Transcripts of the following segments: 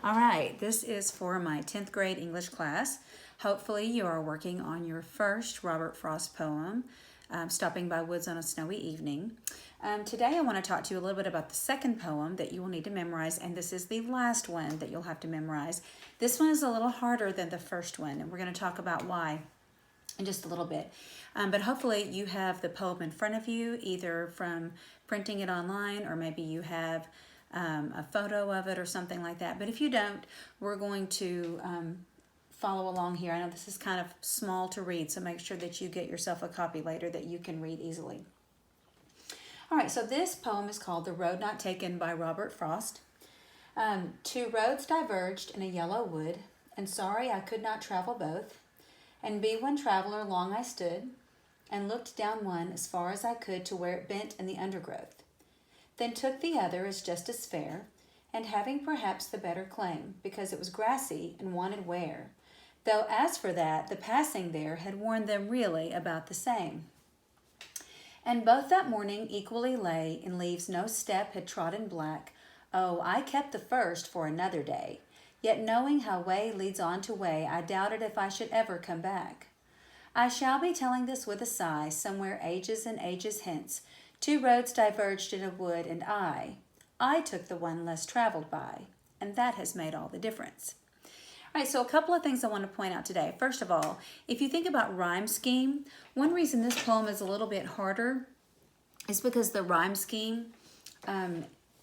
All right, this is for my 10th grade English class. Hopefully you are working on your first Robert Frost poem, Stopping by Woods on a Snowy Evening. Today I want to talk to you a little bit about the second poem that you will need to memorize, and this is the last one that you'll have to memorize. This one is a little harder than the first one, and we're going to talk about why in just a little bit. But hopefully you have the poem in front of you, either from printing it online or maybe you have a photo of it or something like that. But if you don't, we're going to follow along here. I know this is kind of small to read, so make sure that you get yourself a copy later that you can read easily. All right, so this poem is called The Road Not Taken by Robert Frost. Two roads diverged in a yellow wood, and sorry I could not travel both. And be one traveler long I stood, and looked down one as far as I could to where it bent in the undergrowth. Then took the other as just as fair, and having perhaps the better claim, because it was grassy and wanted wear, though as for that, the passing there had warned them really about the same. And both that morning equally lay in leaves no step had trodden black. Oh, I kept the first for another day, yet knowing how way leads on to way, I doubted if I should ever come back. I shall be telling this with a sigh, somewhere ages and ages hence. Two roads diverged in a wood, and I took the one less traveled by, and that has made all the difference. All right, so a couple of things I want to point out today. First of all, if you think about rhyme scheme, one reason this poem is a little bit harder is because the rhyme scheme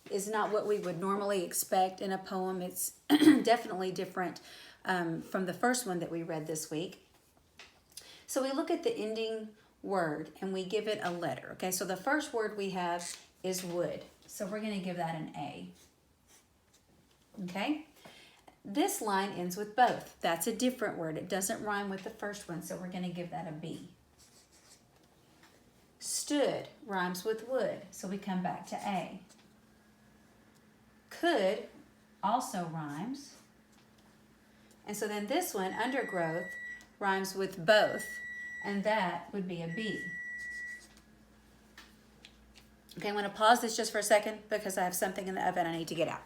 is not what we would normally expect in a poem. It's definitely different from the first one that we read this week. So we look at the ending word and we give it a letter. Okay, so the first word we have is wood. So we're going to give that an A. Okay, this line ends with both. That's a different word. It doesn't rhyme with the first one, so we're going to give that a B. Stood rhymes with wood, so we come back to A. Could also rhymes. And so then this one, undergrowth, rhymes with both, and that would be a B. Okay, I'm going to pause this just for a second because I have something in the oven I need to get out.